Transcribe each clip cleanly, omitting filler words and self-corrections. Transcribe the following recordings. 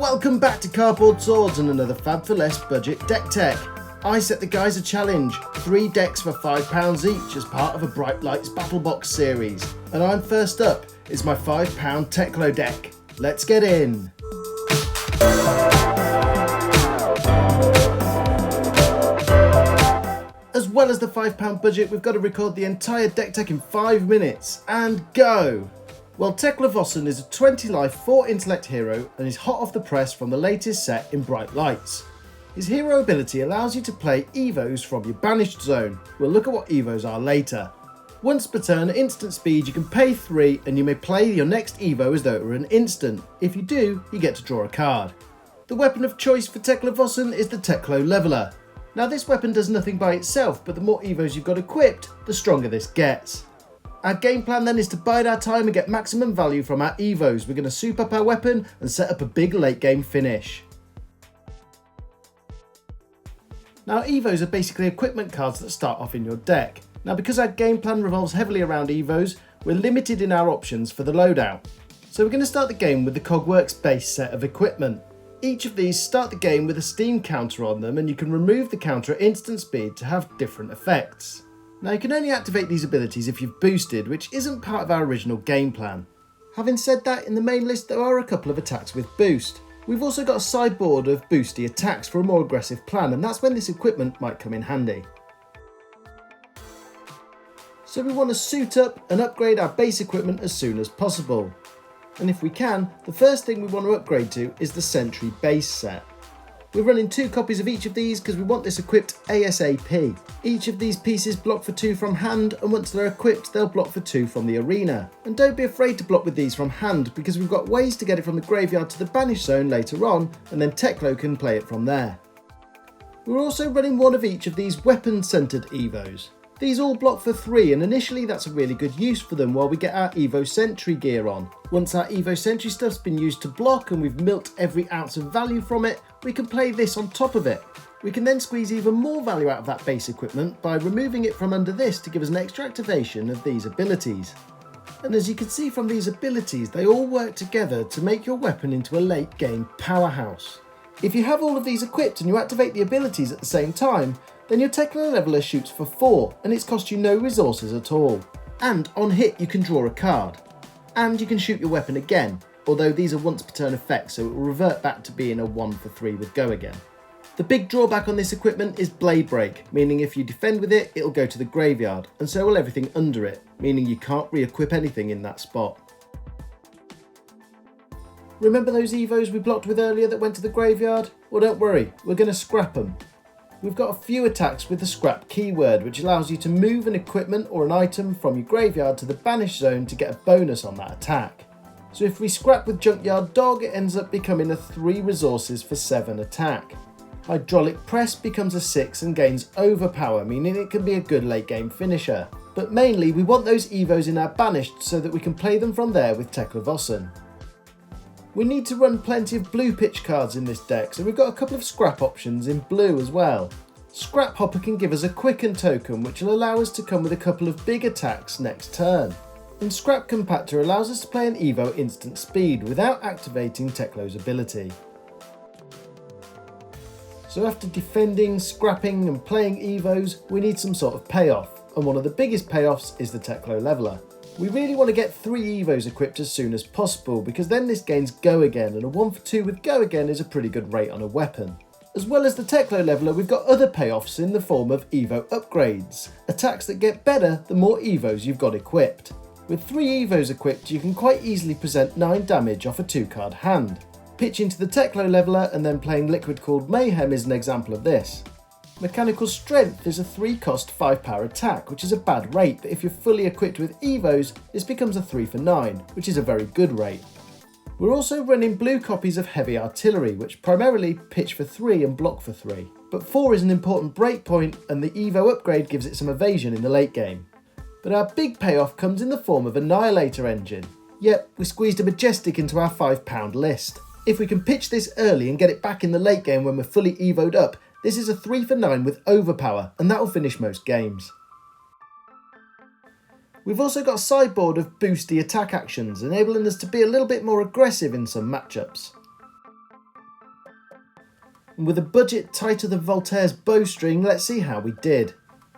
welcome back to Cardboard Swords and another Fab for Less budget deck tech. I set the guys a challenge, 3 decks for £5 each as part of a Bright Lights Battlebox series. And I'm first up, it's my £5 Teklo deck. Let's get in. As well as the £5 budget, we've got to record the entire deck tech in 5 minutes, and go! Well, Teklovossen is a 20 life 4 intellect hero and is hot off the press from the latest set in Bright Lights. His hero ability allows you to play Evos from your banished zone. We'll look at what Evos are later. Once per turn at instant speed, you can pay 3 and you may play your next Evo as though it were an instant. If you do, you get to draw a card. The weapon of choice for Teklovossen is the Teklo Leveler. Now this weapon does nothing by itself, but the more Evos you've got equipped, the stronger this gets. Our game plan then is to bide our time and get maximum value from our Evos. We're going to soup up our weapon and set up a big late game finish. Now Evos are basically equipment cards that start off in your deck. Now because our game plan revolves heavily around Evos, we're limited in our options for the loadout. So we're going to start the game with the Cogworks base set of equipment. Each of these start the game with a steam counter on them, and you can remove the counter at instant speed to have different effects. Now you can only activate these abilities if you've boosted, which isn't part of our original game plan. Having said that, in the main list there are a couple of attacks with boost. We've also got a sideboard of boosty attacks for a more aggressive plan, and that's when this equipment might come in handy. So we want to suit up and upgrade our base equipment as soon as possible. And if we can, the first thing we want to upgrade to is the Sentry base set. We're running 2 copies of each of these because we want this equipped ASAP. Each of these pieces block for 2 from hand, and once they're equipped they'll block for 2 from the arena. And don't be afraid to block with these from hand, because we've got ways to get it from the graveyard to the banished zone later on, and then Teklo can play it from there. We're also running 1 of each of these weapon centered Evos. These all block for 3, and initially that's a really good use for them while we get our Evo Sentry gear on. Once our Evo Sentry stuff's been used to block and we've milked every ounce of value from it, we can play this on top of it. We can then squeeze even more value out of that base equipment by removing it from under this to give us an extra activation of these abilities. And as you can see from these abilities, they all work together to make your weapon into a late game powerhouse. If you have all of these equipped and you activate the abilities at the same time, then your Teklo Leveler shoots for 4 and it's cost you no resources at all. And on hit you can draw a card. And you can shoot your weapon again, although these are once per turn effects, so it will revert back to being a 1 for 3 with go again. The big drawback on this equipment is Blade Break, meaning if you defend with it, it'll go to the graveyard, and so will everything under it, meaning you can't re-equip anything in that spot. Remember those Evos we blocked with earlier that went to the graveyard? Well, don't worry, we're going to scrap them. We've got a few attacks with the scrap keyword, which allows you to move an equipment or an item from your graveyard to the banished zone to get a bonus on that attack. So if we scrap with Junkyard Dog, it ends up becoming a 3 resources for 7 attack. Hydraulic Press becomes a 6 and gains overpower, meaning it can be a good late game finisher. But mainly we want those Evos in our banished so that we can play them from there with Teklovossen. We need to run plenty of blue pitch cards in this deck, so we've got a couple of scrap options in blue as well. Scrap Hopper can give us a quicken token, which will allow us to come with a couple of big attacks next turn. And Scrap Compactor allows us to play an Evo instant speed without activating Teklo's ability. So after defending, scrapping and playing Evos, we need some sort of payoff, and one of the biggest payoffs is the Teklo Leveler. We really want to get 3 Evos equipped as soon as possible, because then this gains go again, and a 1 for 2 with go again is a pretty good rate on a weapon. As well as the Teklo Leveler, we've got other payoffs in the form of Evo upgrades, attacks that get better the more Evos you've got equipped. With 3 Evos equipped, you can quite easily present 9 damage off a 2-card hand. Pitching to the Teklo Leveler and then playing Liquid Cooled Mayhem is an example of this. Mechanical Strength is a 3-cost 5-power attack, which is a bad rate, but if you're fully equipped with Evos, this becomes a 3 for 9, which is a very good rate. We're also running blue copies of Heavy Artillery, which primarily pitch for 3 and block for 3. But 4 is an important breakpoint, and the Evo upgrade gives it some evasion in the late game. But our big payoff comes in the form of Annihilator Engine. Yep, we squeezed a Majestic into our £5 list. If we can pitch this early and get it back in the late game when we're fully Evo'd up, this is a 3 for 9 with overpower, and that will finish most games. We've also got a sideboard of boosty attack actions, enabling us to be a little bit more aggressive in some matchups. And with a budget tighter than Voltaire's bowstring, let's see how we did.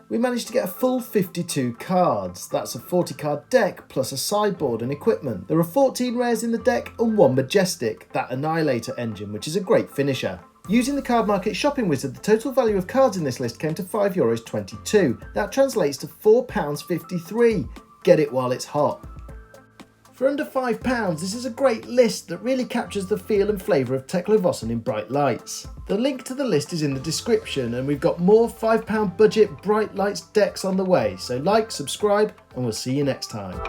We managed to get a full 52 cards. That's a 40 card deck plus a sideboard and equipment. There are 14 rares in the deck and 1 Majestic, that Annihilator engine, which is a great finisher. Using the Card Market Shopping Wizard, the total value of cards in this list came to €5.22. That translates to £4.53. Get it while it's hot. For under £5, this is a great list that really captures the feel and flavour of Teklovossen in Bright Lights. The link to the list is in the description, and we've got more £5 budget Bright Lights decks on the way, so like, subscribe, and we'll see you next time.